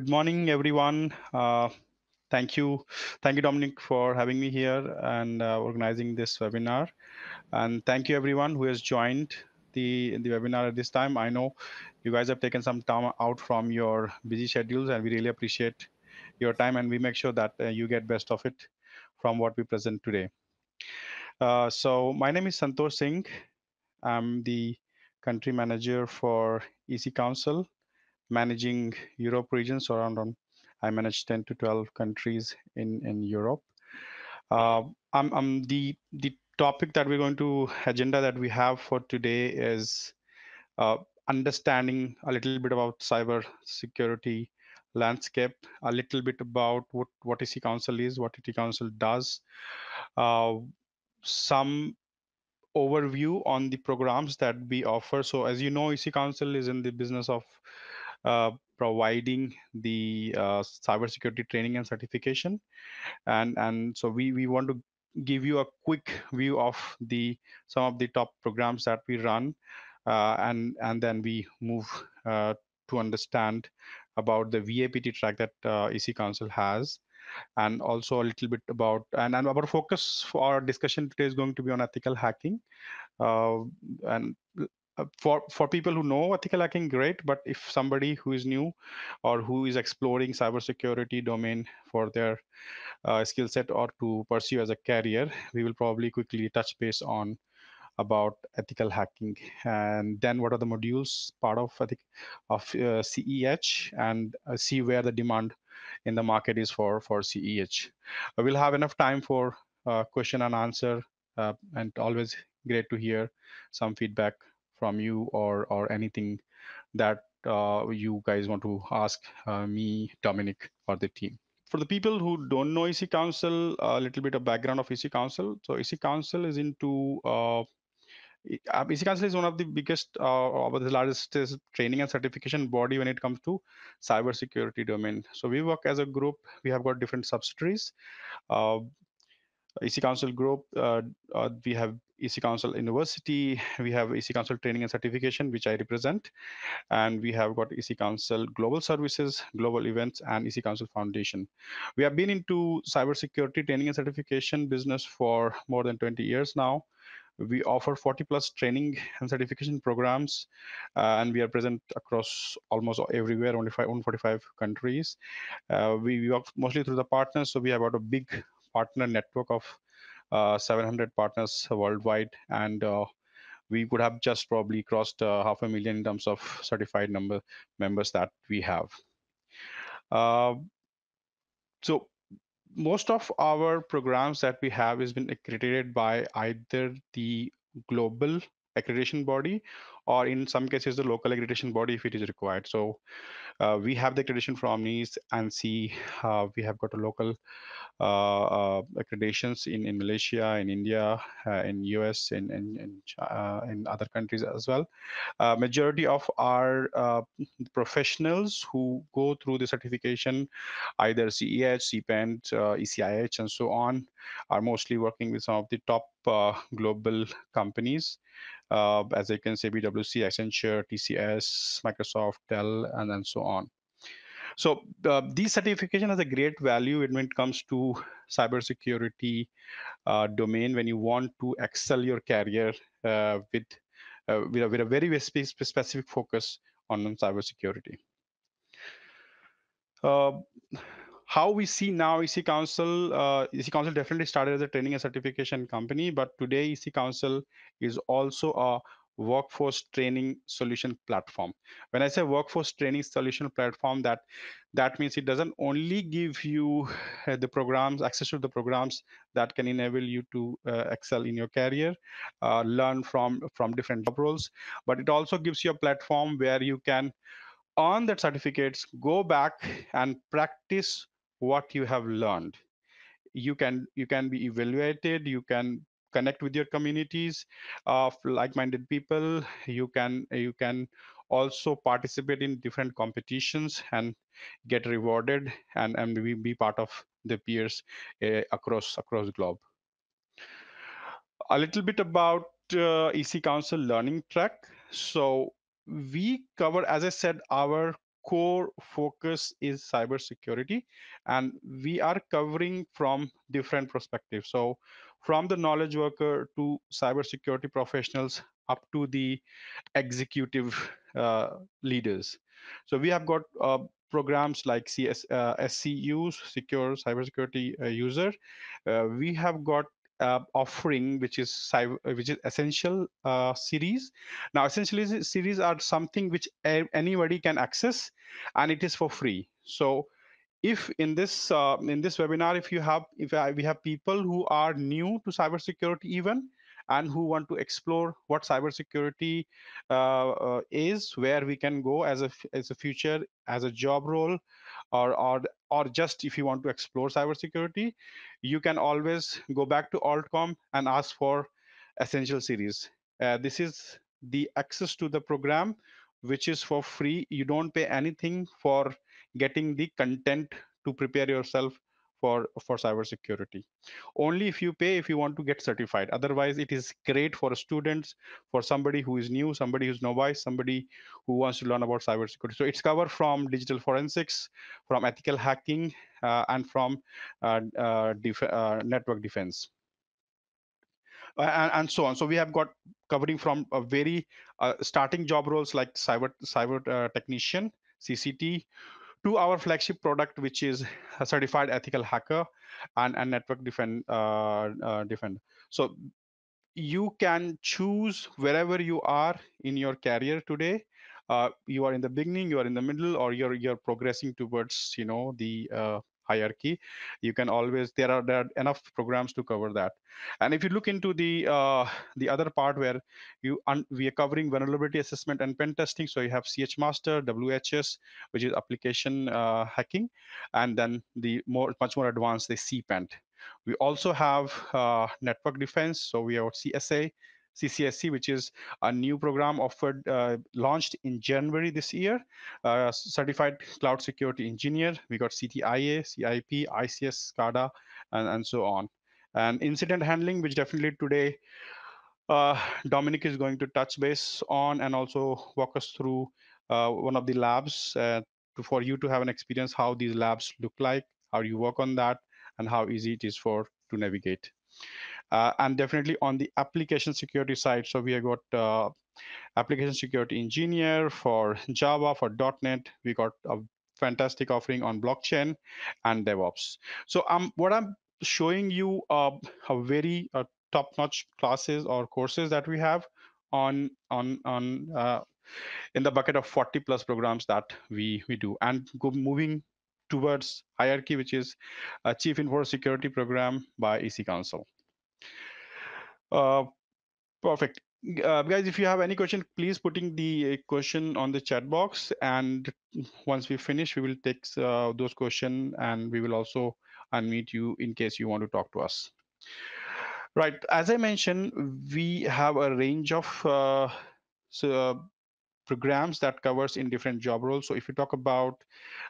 Good morning, everyone. Thank you, Dominic, for having me here and organizing this webinar. And thank you, everyone who has joined the webinar at this time. I know you guys have taken some time out from your busy schedules, and we really appreciate your time. And we make sure that you get best of it from what we present today. So my name is Santosh Singh. I'm the country manager for EC Council, managing Europe regions around on. I manage 10 to 12 countries in Europe. Uh, I'm the topic that we're going to agenda that we have for today is uh, understanding a little bit about cyber security landscape, a little bit about what EC Council is, what ET Council does, uh, some overview on the programs that we offer. So as you know, EC Council is in the business of providing the cybersecurity training and certification, and so we want to give you a quick view of the some of the top programs that we run, and then we move to understand about the VAPT track that EC Council has, and also a little bit about and our focus for our discussion today is going to be on ethical hacking, uh, and for people who know ethical hacking, great. But if somebody who is new or who is exploring cybersecurity domain for their skill set or to pursue as a career, we will probably quickly touch base on about ethical hacking, and then what are the modules part of CEH, and see where the demand in the market is for CEH. We'll have enough time for question and answer, and always great to hear some feedback from you or anything that you guys want to ask me, Dominic, or the team. For the people who don't know EC Council, a little bit of background of EC Council. So EC Council is into EC Council is one of the biggest or the largest training and certification body when it comes to cybersecurity domain. So we work as a group. We have got different subsidiaries. Uh, EC Council Group, we have EC Council University, we have EC Council Training and Certification, which I represent, and we have got EC Council Global Services, Global Events, and EC Council Foundation. We have been into cybersecurity training and certification business for more than 20 years now. We offer 40 plus training and certification programs, and we are present across almost everywhere, only 45 countries. We work mostly through the partners, so we have got a big partner network of 700 partners worldwide, and we could have just probably crossed 500,000 in terms of certified members that we have. Uh, so most of our programs that we have has been accredited by either the global accreditation body or in some cases the local accreditation body if it is required. So we have the accreditation from NIST and C. We have got a local accreditations in Malaysia, in India, in US, in other countries as well. Majority of our professionals who go through the certification, either CEH, CPENT, ECIH, and so on, are mostly working with some of the top global companies. As I can say, BWC, Accenture, TCS, Microsoft, Dell, and so on. So these certification has a great value when it comes to cybersecurity domain when you want to excel your career with a very specific focus on cybersecurity. Uh, how we see now EC Council definitely started as a training and certification company, but today EC Council is also a workforce training solution platform. When I say workforce training solution platform, that means it doesn't only give you the programs, access to the programs that can enable you to excel in your career, learn from different job roles, but it also gives you a platform where you can on that certificates go back and practice what you have learned. You can be evaluated, you can connect with your communities of like-minded people, you can also participate in different competitions and get rewarded and be part of the peers across the globe. A little bit about EC Council learning track. So we cover, as I said, our core focus is cybersecurity, and we are covering from different perspectives. So, from the knowledge worker to cybersecurity professionals up to the executive leaders. So we have got programs like SCUs, Secure Cybersecurity User. We have got offering which is essential series. Now essentially series are something which anybody can access, and it is for free. So if in this webinar, if you have if I, we have people who are new to cybersecurity even, and who want to explore what cybersecurity is, where we can go as as a future, as a job role, or just if you want to explore cybersecurity, you can always go back to altcom and ask for essential series. This is the access to the program, which is for free. You don't pay anything for getting the content to prepare yourself for cybersecurity. Only if you pay, if you want to get certified. Otherwise, it is great for students, for somebody who is new, somebody who's novice, somebody who wants to learn about cybersecurity. So it's covered from digital forensics, from ethical hacking, and from network defense, and so on. So we have got covering from a very starting job roles like cyber technician, CCT, to our flagship product, which is a certified ethical hacker and network defend. So you can choose wherever you are in your career today. You are in the beginning, you are in the middle, or you're progressing towards the hierarchy. You can always there are enough programs to cover that. And if you look into the other part where we are covering vulnerability assessment and pen testing, so you have ch master, whs, which is application hacking, and then the much more advanced, the cpent. We also have network defense. So we have CCSC, which is a new program offered, launched in January this year. Certified Cloud Security Engineer. We got CTIA, CIP, ICS, SCADA, and so on. And incident handling, which definitely today Dominic is going to touch base on and also walk us through one of the labs for you to have an experience how these labs look like, how you work on that, and how easy it is for to navigate. And definitely on the application security side, so we have got application security engineer for Java, for .NET. We got a fantastic offering on blockchain and DevOps. So what I'm showing you a very top-notch classes or courses that we have on in the bucket of 40 plus programs that we do, and moving towards hierarchy, which is a Chief Info Security program by EC Council. Uh, Perfect. Guys, if you have any question, please putting the question on the chat box. And once we finish, we will take those questions, and we will also unmute you in case you want to talk to us. Right. As I mentioned, we have a range of programs that covers in different job roles. So if you talk about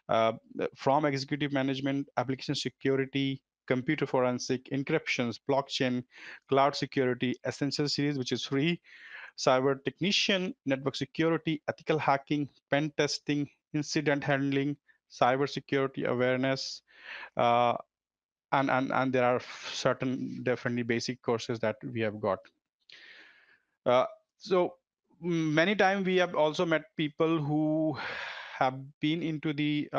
uh, from executive management, application security, computer forensic, encryptions, blockchain, cloud security, essential series, which is free, cyber technician, network security, ethical hacking, pen testing, incident handling, cyber security awareness, uh, and there are certain definitely basic courses that we have got. Uh, so many times we have also met people who have been into the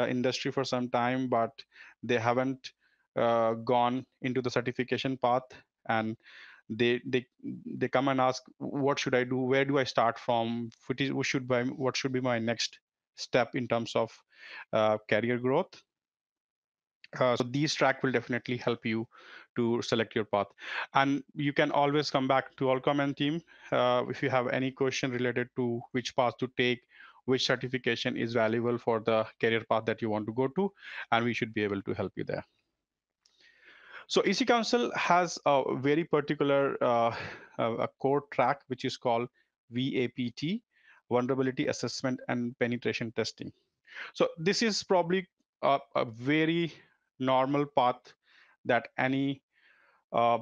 industry for some time, but they haven't gone into the certification path, and they come and ask, what should I do? Where do I start from? What should be my next step in terms of career growth? So these track will definitely help you to select your path, and you can always come back to our comment team if you have any question related to which path to take, which certification is valuable for the career path that you want to go to, and we should be able to help you there. So EC Council has a very particular a core track which is called VAPT, Vulnerability Assessment and Penetration Testing. So this is probably a very normal path that any uh,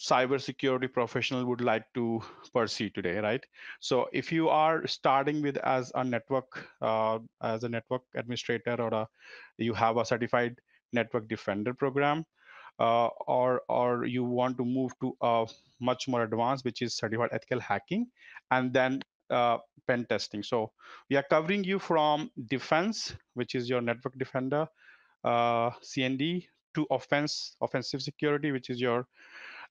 cybersecurity professional would like to pursue today, right? So if you are starting with as a network administrator, or you have a certified network defender program, or you want to move to a much more advanced, which is certified ethical hacking, and then pen testing. So we are covering you from defense, which is your network defender, CND, to offensive security, which is your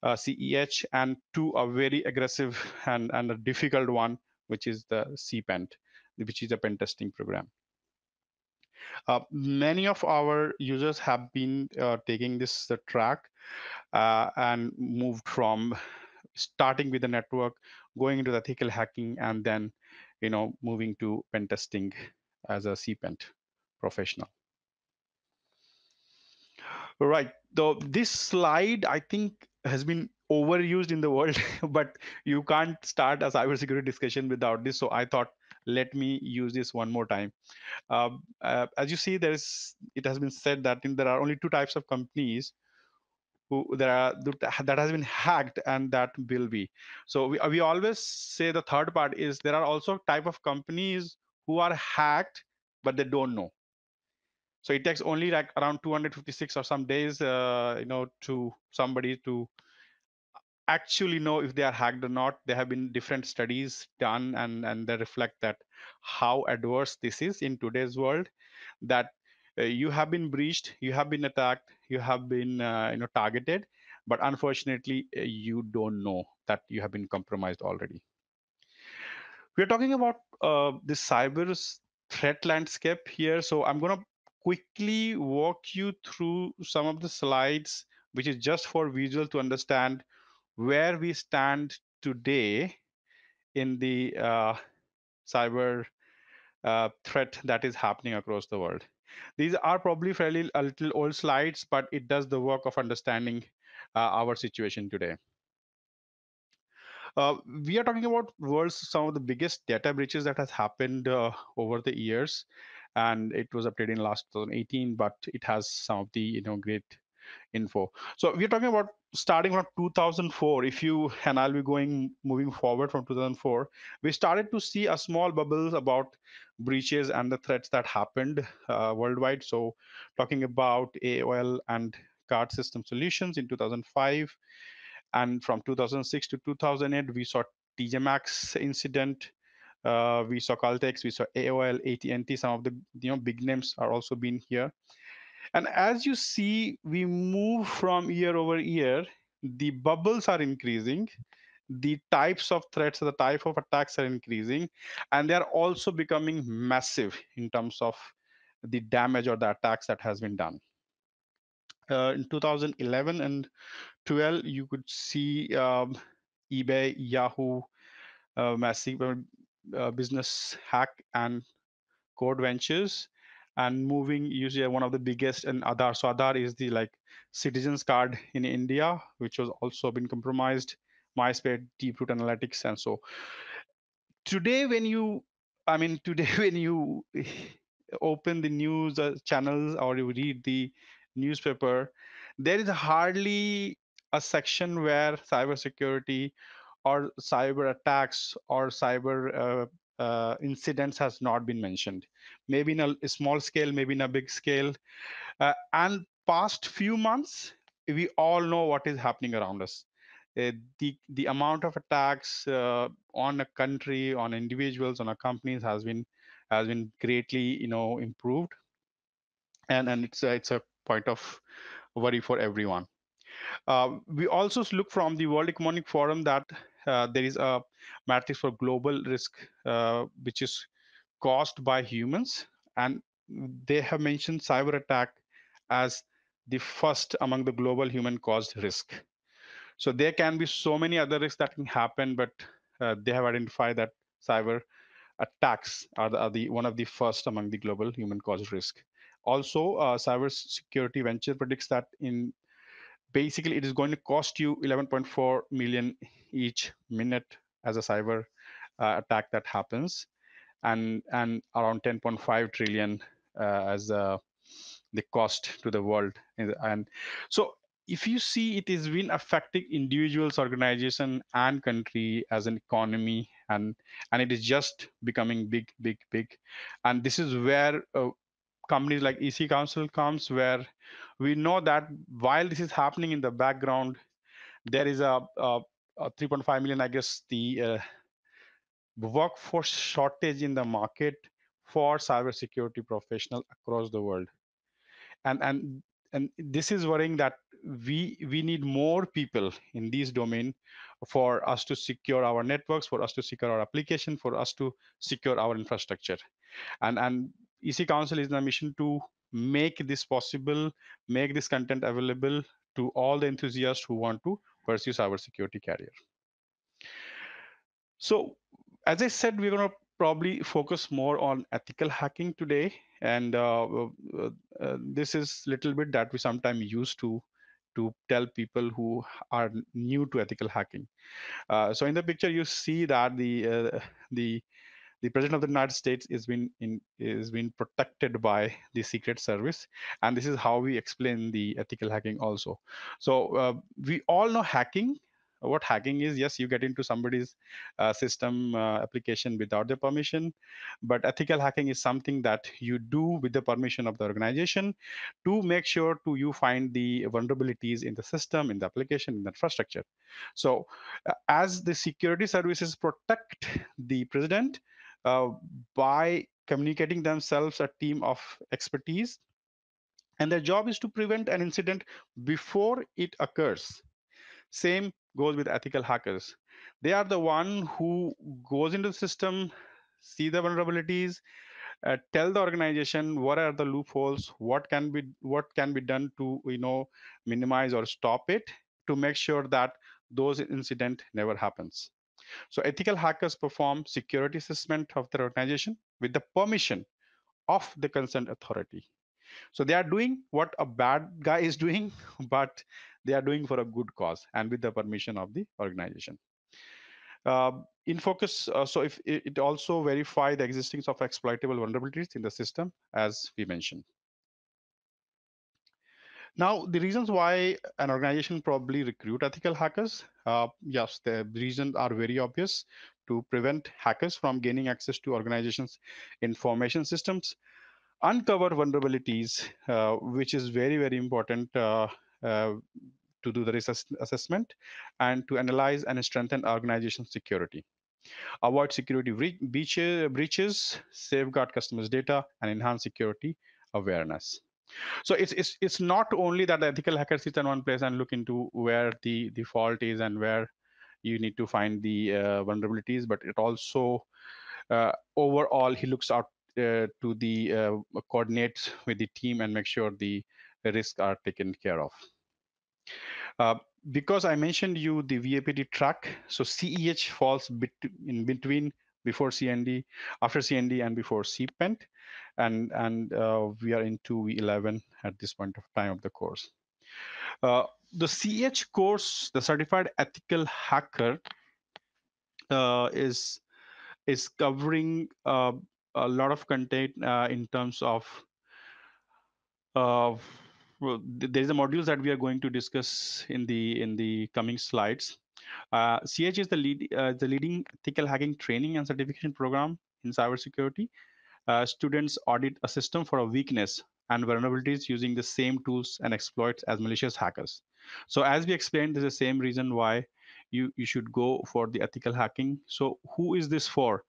CEH, and to a very aggressive and a difficult one, which is the CPENT, which is a pen testing program. Many of our users have been taking this track and moved from starting with the network, going into the ethical hacking, and then moving to pen testing as a CPENT professional. Right. Though this slide, I think, has been overused in the world, but you can't start a cybersecurity discussion without this. So I thought, let me use this one more time. As you see, it has been said that there are only two types of companies that has been hacked and that will be. So we always say the third part is there are also type of companies who are hacked, but they don't know. So it takes only like around 256 or some days, to somebody to actually know if they are hacked or not. There have been different studies done, and they reflect that how adverse this is in today's world, that you have been breached, you have been attacked, you have been targeted, but unfortunately you don't know that you have been compromised already. We're talking about the cyber threat landscape here. So I'm going to quickly walk you through some of the slides, which is just for visual to understand where we stand today in the cyber threat that is happening across the world. These are probably fairly a little old slides, but it does the work of understanding our situation today. We are talking about world's some of the biggest data breaches that has happened over the years, and it was updated in last 2018, but it has some of the great info. So we're talking about starting from 2004. If you and I'll be moving forward from 2004, we started to see a small bubbles about breaches and the threats that happened worldwide. So talking about AOL and card system solutions in 2005, and from 2006 to 2008, we saw TJ Maxx incident. We saw Caltex, we saw AOL, AT&T. Some of the big names are also been here. And as you see, we move from year over year. The bubbles are increasing. The types of threats, the type of attacks are increasing, and they are also becoming massive in terms of the damage or the attacks that has been done. In 2011 and 12, you could see eBay, Yahoo, massive business hack and code ventures, and moving usually one of the biggest, and Aadhaar. So Aadhaar is the citizens card in India, which was also been compromised. MySpace, Deep Root Analytics, and so today when you today when you open the news channels or you read the newspaper, there is hardly a section where cybersecurity or cyber attacks or cyber incidents has not been mentioned. Maybe in a small scale, maybe in a big scale. And past few months, we all know what is happening around us. The amount of attacks on a country, on individuals, on our companies has been greatly improved, and it's a point of worry for everyone. We also look from the World Economic Forum that there is a matrix for global risk, which is caused by humans, and they have mentioned cyber attack as the first among the global human caused risk. So there can be so many other risks that can happen, but they have identified that cyber attacks are the one of the first among the global human caused risk. Also, cyber security venture predicts that in basically it is going to cost you 11.4 million each minute as a cyber attack that happens, and around 10.5 trillion as the cost to the world. And so if you see, it has been affecting individuals, organization, and country as an economy, and it is just becoming big, big, big. And this is where companies like EC Council comes, where we know that while this is happening in the background, there is a 3.5 million, I guess, the workforce shortage in the market for cybersecurity professional across the world. And and and this is worrying that we need more people in this domain for us to secure our networks, for us to secure our application, for us to secure our infrastructure. And EC Council is on a mission to make this possible, make this content available to all the enthusiasts who want to pursue cybersecurity career. So, as I said, we're going to probably focus more on ethical hacking today, and this is little bit that we sometimes use to tell people who are new to ethical hacking. So, in the picture, you see that the the president of the United States is being protected by the Secret Service, and this is how we explain the ethical hacking also. So we all know hacking. What hacking is? Yes, you get into somebody's system application without their permission, but ethical hacking is something that you do with the permission of the organization to make sure to you find the vulnerabilities in the system, in the application, in the infrastructure. So as the security services protect the president uh, by communicating themselves a team of expertise, and their job is to prevent an incident before it occurs. Same goes with ethical hackers. They are the one who goes into the system, see the vulnerabilities, tell the organization what are the loopholes, what can be done to minimize or stop it, to make sure that those incident never happens. So ethical hackers perform security assessment of their organization with the permission of the concerned authority. So they are doing what a bad guy is doing, but they are doing for a good cause and with the permission of the organization. In focus, so if it also verify the existence of exploitable vulnerabilities in the system, as we mentioned. Now, the reasons why an organization probably recruit ethical hackers, yes, the reasons are very obvious: to prevent hackers from gaining access to organizations' information systems, uncover vulnerabilities, which is very, very important uh, to do the risk assessment, and to analyze and strengthen organization security, avoid security breaches, safeguard customers' data, and enhance security awareness. So it's not only that the ethical hacker sits in one place and look into where the fault is and where you need to find the vulnerabilities, but it also overall he looks out to the coordinates with the team and make sure the risks are taken care of. Uh, because I mentioned you the VAPT track, so CEH falls in between, before CND, after CND, and before CPENT, and we are into V11 at this point of time of the course. The CH course, the Certified Ethical Hacker, is covering a lot of content in terms of uh, there's the modules that we are going to discuss in the coming slides. CH is the leading ethical hacking training and certification program in cybersecurity. Students audit a system for a weakness and vulnerabilities using the same tools and exploits as malicious hackers. So as we explained, there's the same reason why you should go for the ethical hacking. So who is this for?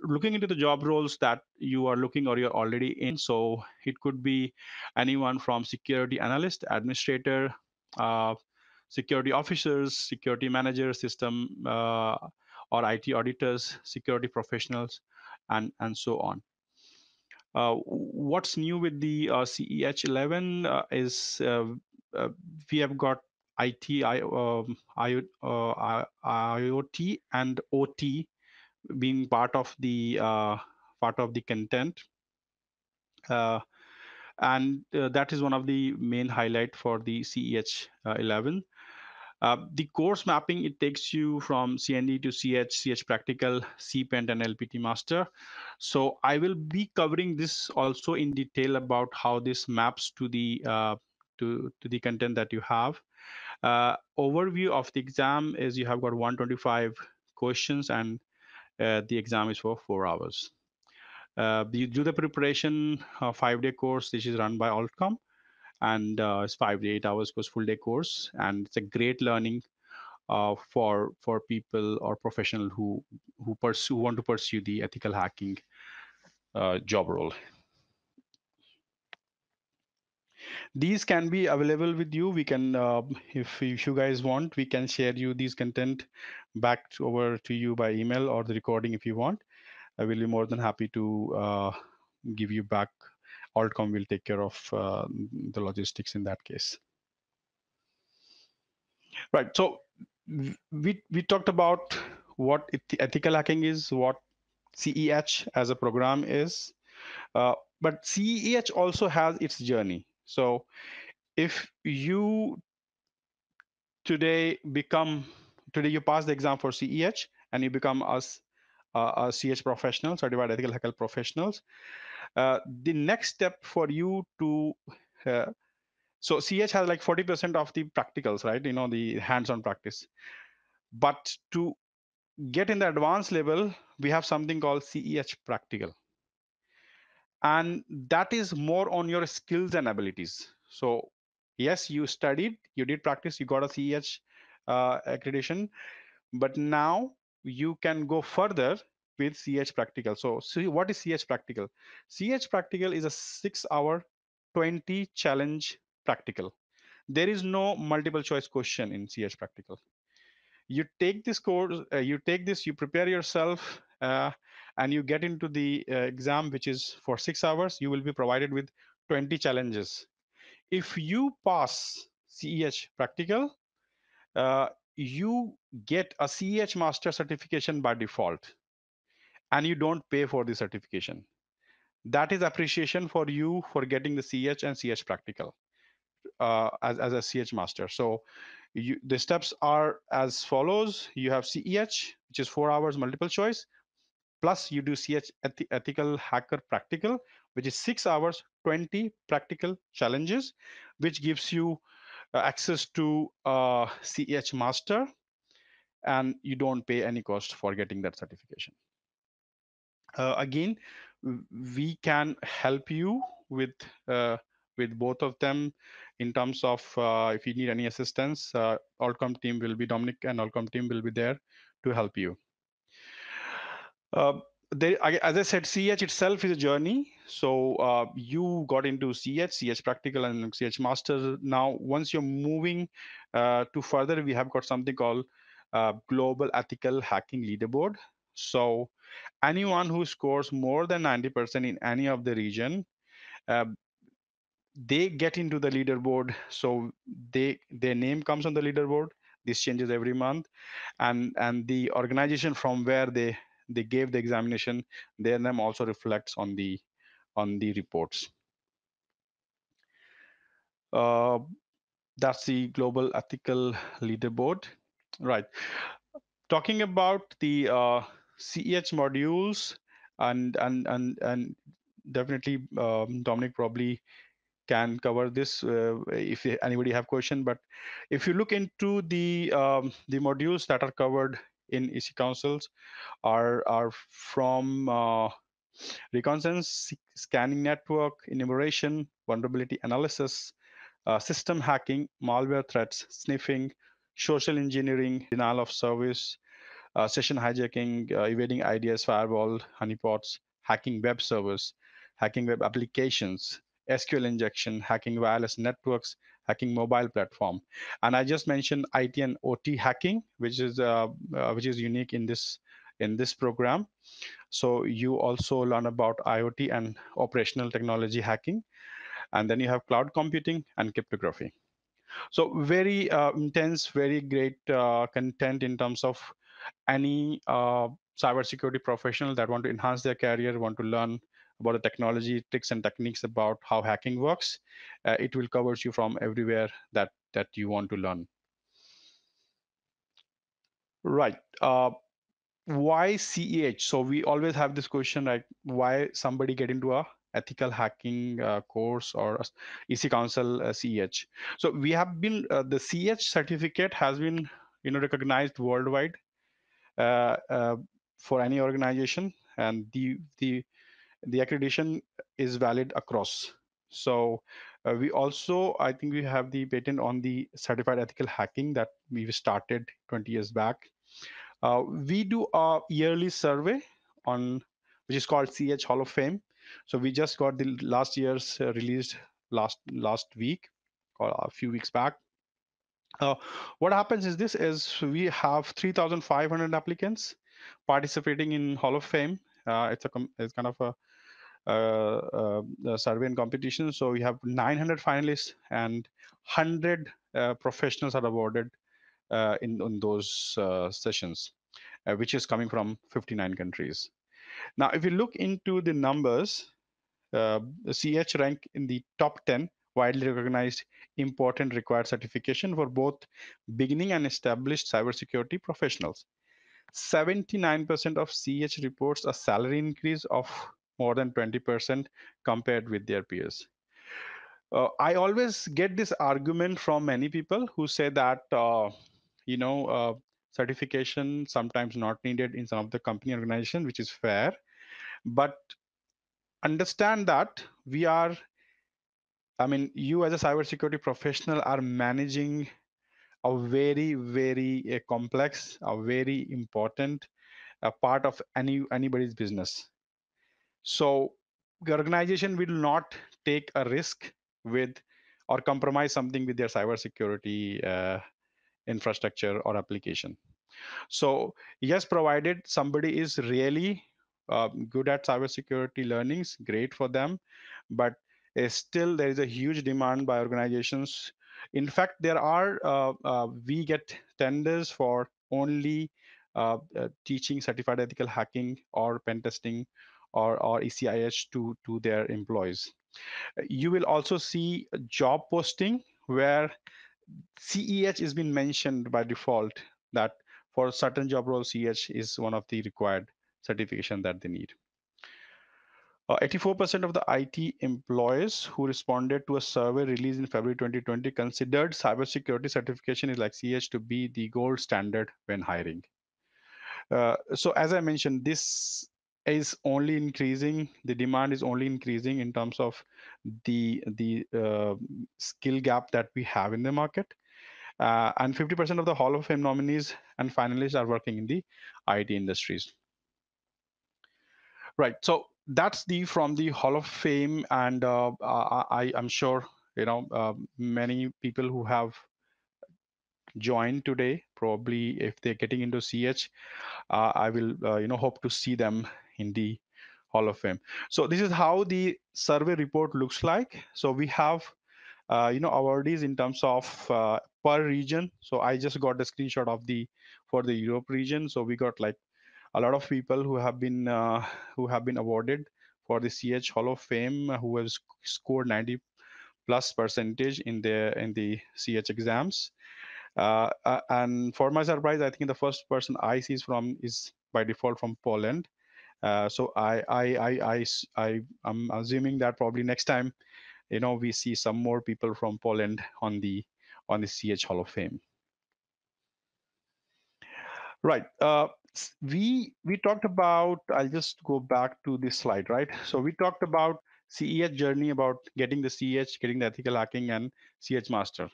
Looking into the job roles that you are looking or you're already in. So it could be anyone from security analyst, administrator, uh, security officers, security managers, system or IT auditors, security professionals, and so on. What's new with the CEH11 is uh, we have got IoT and OT being part of the content, uh, and that is one of the main highlight for the CEH 11. The course mapping, it takes you from CND to CH Practical, CPENT, and LPT Master. So I will be covering this also in detail about how this maps to to the content that you have. Overview of the exam is you have got 125 questions, and the exam is for 4 hours. You do the preparation 5-day course, which is run by Altcom, and it's 5 to 8 hours course, full day course, and it's a great learning for people or professional who want to pursue the ethical hacking job role. These can be available with you. We can, if you guys want, we can share you these content back over to you by email or the recording if you want. I will be more than happy to give you back. Altcom will take care of the logistics in that case. Right. So we talked about what ethical hacking is, what CEH as a program is, but CEH also has its journey. So if you today you pass the exam for CEH and you become a CH professional, certified ethical hacker professionals. The next step for you to uh, so CH has like 40% of the practicals, right? You know, the hands-on practice. But to get in the advanced level, we have something called CEH Practical, and that is more on your skills and abilities. So yes, you studied, you did practice, you got a CEH accreditation, but now you can go further with CH Practical. So see, what is CH Practical? CH Practical is a 6-hour 20 challenge practical. There is no multiple choice question in CH Practical. You take this course, you prepare yourself, and you get into the exam, which is for 6 hours. You will be provided with 20 challenges. If you pass CEH Practical, uh, you get a CEH Master certification by default, and you don't pay for the certification. That is appreciation for you for getting the CH and CH Practical as a CH Master. So the steps are as follows. You have CEH, which is 4 hours multiple choice, plus you do CH Ethical Hacker Practical, which is 6 hours, 20 practical challenges, which gives you access to CH Master, and you don't pay any cost for getting that certification. Again, we can help you uh, with both of them in terms of if you need any assistance. Outcome team will be Dominic, and Outcome team will be there to help you. Uh, as I said, CH itself is a journey. So you got into CH Practical, and CH Master. Now, once you're moving to further, we have got something called Global Ethical Hacking Leaderboard. So anyone who scores more than 90% in any of the region, uh, they get into the leaderboard. So their name comes on the leaderboard. This changes every month, and the organization from where they gave the examination, their name also reflects on the reports. Uh, that's the Global Ethical Leaderboard, right? Talking about the CEH modules, and definitely Dominic probably can cover this if anybody have question. But if you look into the modules that are covered in EC councils are from reconnaissance, scanning network, enumeration, vulnerability analysis, system hacking, malware threats, sniffing, social engineering, denial of service, session hijacking, evading IDS, firewall, honeypots, hacking web servers, hacking web applications, SQL injection, hacking wireless networks, hacking mobile platform. And I just mentioned IT and OT hacking, which is unique in this program. So you also learn about IoT and operational technology hacking, and then you have cloud computing and cryptography. So very intense, very great content in terms of any cybersecurity professional that want to enhance their career, want to learn about the technology, tricks and techniques about how hacking works. It will cover you from everywhere that you want to learn. Right. Why CEH? So we always have this question, like why somebody get into a ethical hacking course or EC Council CEH. So we have been the CEH certificate has been recognized worldwide uh, uh, for any organization, and the accreditation is valid across. So we also, I think, we have the patent on the certified ethical hacking that we started 20 years back. We do a yearly survey on which is called CH Hall of Fame. So we just got the last year's released last week or a few weeks back. uh, what happens is this is we have 3,500 applicants participating in Hall of Fame. It's kind of a survey and competition. So we have 900 finalists and 100 professionals are awarded in those sessions, which is coming from 59 countries. Now, if you look into the numbers, CH rank in the top 10 widely recognized important required certification for both beginning and established cybersecurity professionals. 79% of CH reports a salary increase of more than 20% compared with their peers. I always get this argument from many people who say that, you know, uh, certification sometimes not needed in some of the company organization, which is fair. But understand that I mean, you as a cybersecurity professional are managing a very, very complex, a very important part of anybody's business. So the organization will not take a risk with or compromise something with their cybersecurity infrastructure or application. So yes, provided somebody is really good at cybersecurity learnings, great for them. But still, there is a huge demand by organizations. In fact, there are we get tenders for only teaching certified ethical hacking or pen testing or ECIH to their employees. You will also see a job posting where CEH has been mentioned by default, that for certain job roles, CEH is one of the required certification that they need. 84% of the IT employees who responded to a survey released in February 2020 considered cybersecurity certification is like CH to be the gold standard when hiring. So as I mentioned, this is only increasing. The demand is only increasing in terms of the skill gap that we have in the market. And 50% of the Hall of Fame nominees and finalists are working in the IT industries. Right. So that's the from the Hall of Fame, and I'm sure many people who have joined today, probably if they're getting into CH, I will hope to see them in the Hall of Fame. So this is how the survey report looks like. So we have awardees in terms of per region. So I just got a screenshot of the for the Europe region. So we got like a lot of people who have been awarded for the CH Hall of Fame, who has scored 90 plus percentage in the CH exams. And for my surprise, I think the first person I see is by default from Poland. So I'm assuming that probably next time we see some more people from Poland on the CH Hall of Fame. Right. We talked about. I'll just go back to this slide. Right. So we talked about CEH journey, about getting the CH, getting the ethical hacking, and CH master.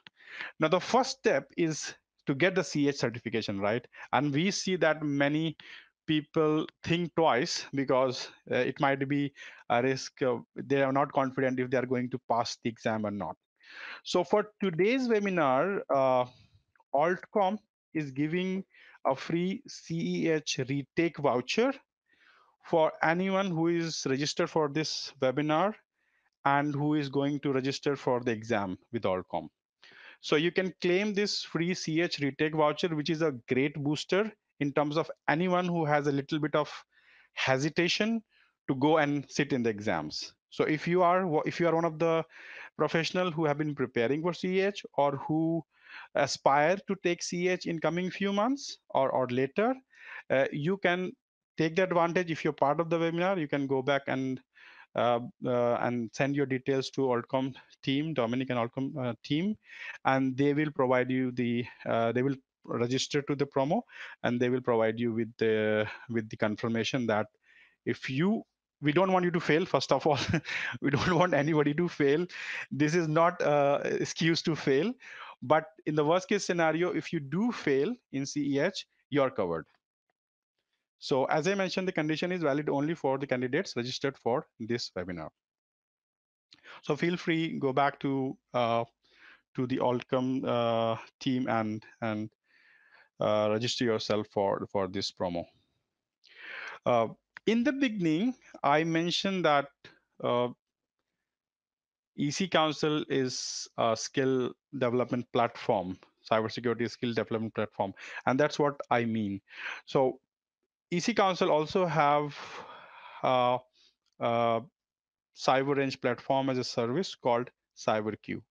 Now the first step is to get the CH certification, right? And we see that many people think twice because it might be a risk. They are not confident if they are going to pass the exam or not. So for today's webinar, Altcom is giving a free CEH retake voucher for anyone who is registered for this webinar and who is going to register for the exam with Altcom. So you can claim this free CH retake voucher, which is a great booster in terms of anyone who has a little bit of hesitation to go and sit in the exams. So if you are one of the professional who have been preparing for CH or who aspire to take CH in coming few months or later, you can take the advantage. If you're part of the webinar, you can go back and and send your details to Altcom team, Dominic and Altcom team, and they will provide you they will register to the promo, and they will provide you with the confirmation that if you we don't want you to fail, first of all. We don't want anybody to fail. This is not excuse to fail, but in the worst case scenario, if you do fail in CEH, you're covered. So as I mentioned, the condition is valid only for the candidates registered for this webinar. So feel free, go back to the Altcom team and register yourself for this promo. In the beginning, I mentioned that uh, EC Council is a skill development platform, cybersecurity skill development platform, and that's what I mean. So EC Council also have uh, uh, cyber range platform as a service called CyberQ.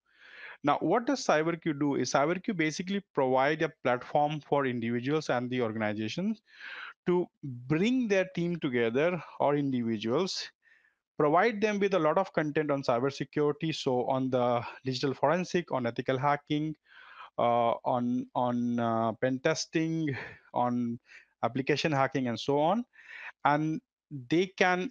Now, what does CyberQ do? Is CyberQ basically provide a platform for individuals and the organizations to bring their team together, or individuals, provide them with a lot of content on cybersecurity. So on the digital forensic, on ethical hacking, on pen testing, on application hacking, and so on. And they can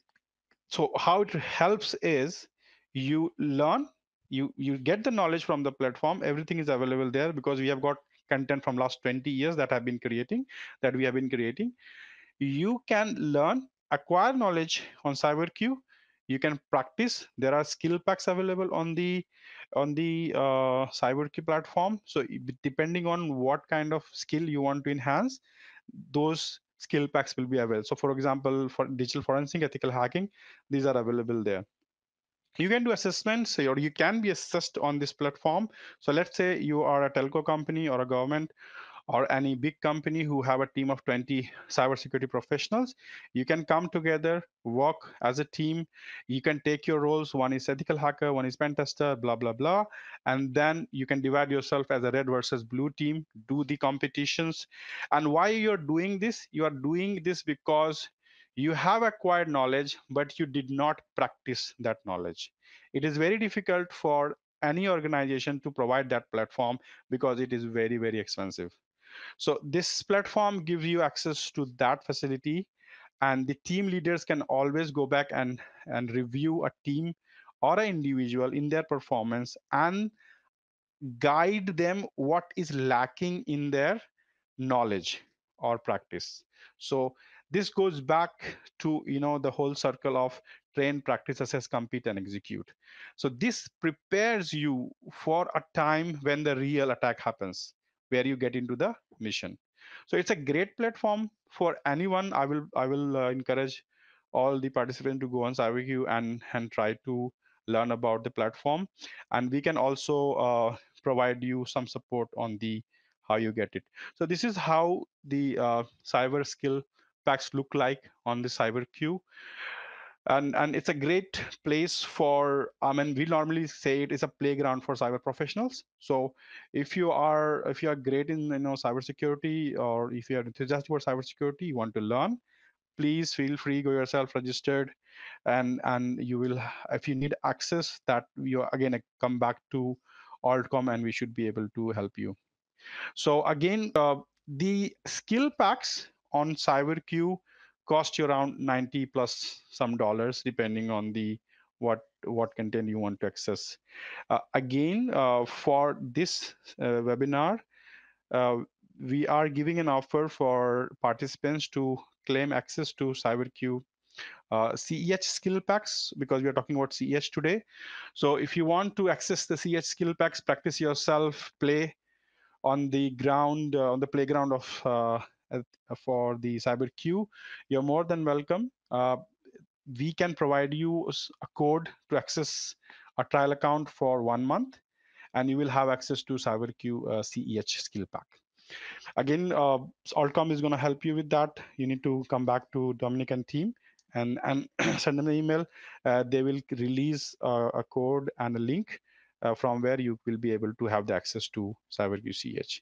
so how it helps is you learn, you get the knowledge from the platform. Everything is available there because we have got content from last 20 years that we have been creating. You can learn, acquire knowledge on CyberQ. You can practice. There are skill packs available on the CyberQ platform. So depending on what kind of skill you want to enhance, those skill packs will be available. So for example, for digital forensic, ethical hacking, these are available there. You can do assessments, or you can be assessed on this platform. So let's say you are a telco company or a government or any big company who have a team of 20 cybersecurity professionals. You can come together, work as a team. You can take your roles. One is ethical hacker, one is pen tester, blah, blah, blah. And then you can divide yourself as a red versus blue team, do the competitions. And why you're doing this? You are doing this because you have acquired knowledge, but you did not practice that knowledge. It is very difficult for any organization to provide that platform because it is very, very expensive. So this platform gives you access to that facility, and the team leaders can always go back and review a team or an individual in their performance and guide them what is lacking in their knowledge or practice. So this goes back to the whole circle of train, practice, assess, compete, and execute. So this prepares you for a time when the real attack happens, where you get into the mission. So it's a great platform for anyone. I will encourage all the participants to go on CyberQ and try to learn about the platform, and we can also provide you some support on the how you get it. So this is how the cyber skill packs look like on the CyberQ, and it's a great place for. I mean, we normally say it is a playground for cyber professionals. So if you are great in cybersecurity, or if you are enthusiastic about cybersecurity, you want to learn, please feel free, go yourself registered, and you will, if you need access, that you again come back to Altcom, and we should be able to help you. So again, the skill packs on CyberQ cost you around 90 plus some dollars, depending on the what content you want to access. Again, for this webinar, uh, we are giving an offer for participants to claim access to CyberQ CEH skill packs, because we are talking about CEH today. So if you want to access the CEH skill packs, practice yourself, play on the ground, on the playground of for the CyberQ, you're more than welcome. We can provide you a code to access a trial account for 1 month, and you will have access to CyberQ CEH skill pack. Again, Altcom is going to help you with that. You need to come back to Dominic and team and send them an email. They will release a code and a link from where you will be able to have the access to CyberQ CH.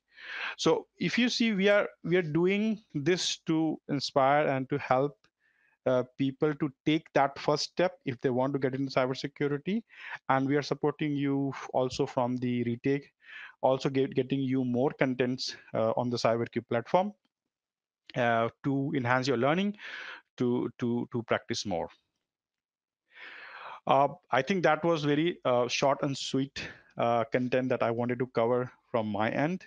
So if you see, we are doing this to inspire and to help people to take that first step if they want to get into cybersecurity. And we are supporting you also from the retake, also getting you more contents on the CyberCube platform to enhance your learning, to practice more. I think that was very short and sweet content that I wanted to cover from my end.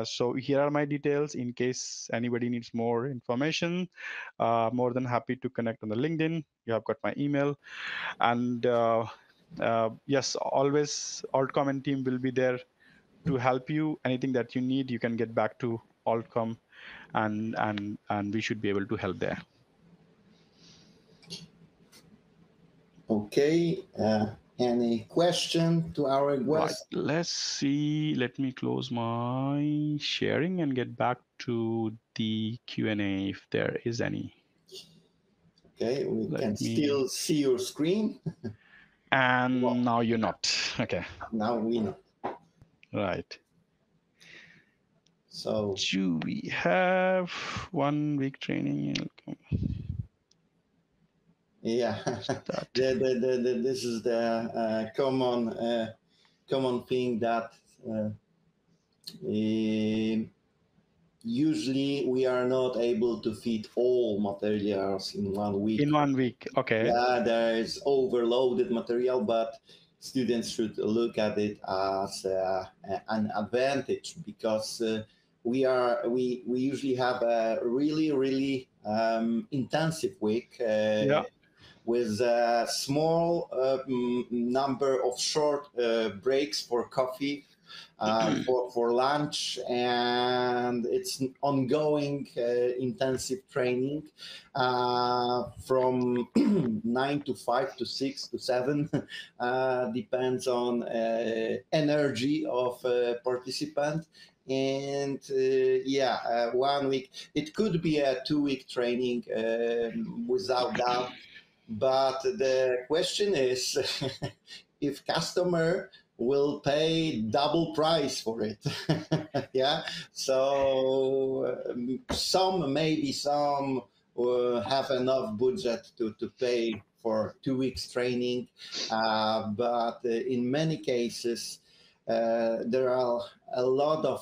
So here are my details in case anybody needs more information. More than happy to connect on the LinkedIn. You have got my email. And yes, always Altcom and team will be there to help you. Anything that you need, you can get back to Altcom, and we should be able to help there. Okay. Any question to our Right. guest? Let's see. Let me close my sharing and get back to the Q&A if there is any. Okay, we Let can me. still see your screen. And Well, now you're not. Okay. now we know. Right. So Do we have 1 week training? yeah, Start. this is the common thing that uh, eh, usually we are not able to fit all materials in 1 week. In 1 week. Okay. Yeah, there is overloaded material, but students should look at it as an advantage because we usually have a really intensive week Yeah. with a small number of short breaks for coffee, for lunch, and it's ongoing intensive training from 9 to 5 to 6 to 7, depends on energy of participant. And yeah, 1 week. It could be a 2 week training without doubt, but the question is if customer will pay double price for it. Yeah, so some have enough budget to pay for 2 weeks training, but in many cases there are a lot of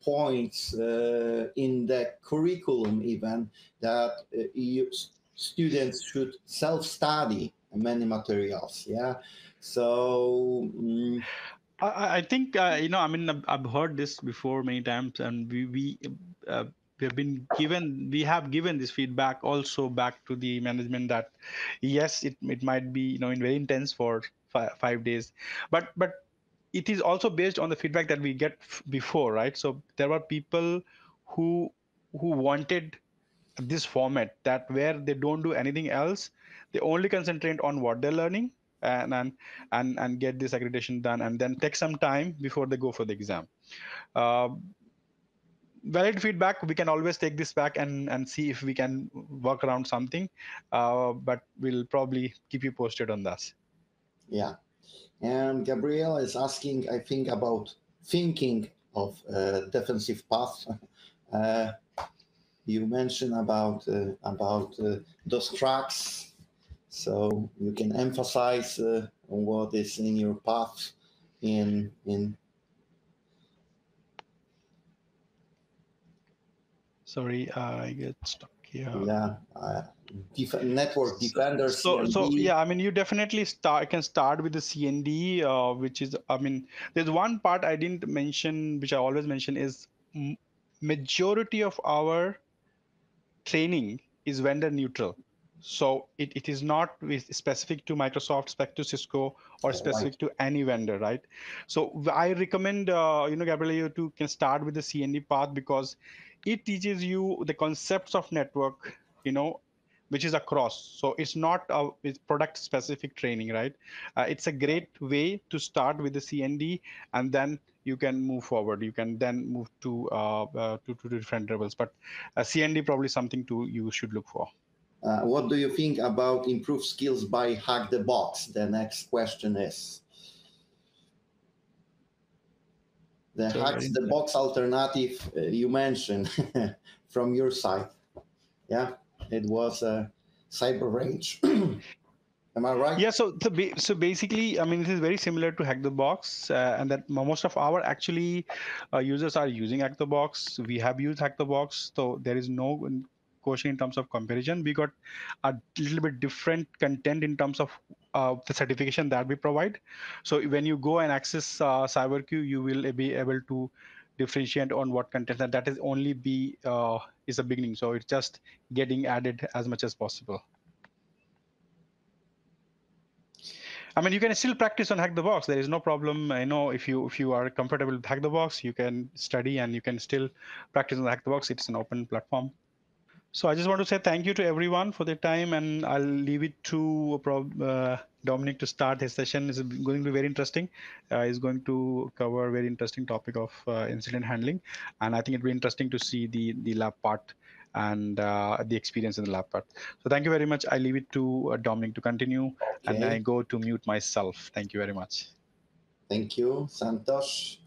points in the curriculum even that students should self-study many materials. Yeah, so I think I mean I've heard this before many times, and uh, we have been given we have given this feedback also back to the management that yes, it might be in very intense for 5 days, but it is also based on the feedback that we get before, right? So there were people who wanted this format that where they don't do anything else, they only concentrate on what they're learning, and get this accreditation done, and then take some time before they go for the exam. uh, Valid feedback, we can always take this back and see if we can work around something, but we'll probably keep you posted on that. yeah. And Gabriel is asking, I think, about thinking of defensive path. uh, you mentioned about those tracks, so you can emphasize on what is in your path in Sorry, I get stuck here. yeah, network defender So CND. yeah, I mean, you definitely can start with the CND, which is, I mean, there's one part I didn't mention, which I always mention, is majority of our training is vendor neutral. So it is not specific to Microsoft, specific to Cisco, or Right. specific to any vendor, right? So I recommend, Gabriel, you to can start with the CND path because it teaches you the concepts of network, which is across. So it's not it's product specific training, right? It's a great way to start with the CND, and then you can move forward. You can then move to different levels, but CND probably something to you should look for. What do you think about improved skills by Hack the Box? The next question is the Sorry, I Hacks didn't. the Box alternative you mentioned from your side. Yeah, it was cyber range. Am I right? Yeah, so basically, I mean, this is very similar to Hack the Box, and that most of our actually users are using Hack the Box. We have used Hack the Box, so there is no question in terms of comparison. We got a little bit different content in terms of the certification that we provide. So when you go and access CyberQ, you will be able to differentiate on what content, and that is only be is a beginning. So it's just getting added as much as possible. I mean, you can still practice on Hack the Box. There is no problem. I know if you are comfortable with Hack the Box, you can study and you can still practice on Hack the Box. It's an open platform. So I just want to say thank you to everyone for their time, and I'll leave it to Dominic to start his session. It's going to be very interesting. He's going to cover a very interesting topic of incident handling, and I think it'll be interesting to see the lab part and the experience in the lab part. So thank you very much. I leave it to Dominic to continue, and I Okay. go to mute myself. Thank you very much. Thank you, Santosh.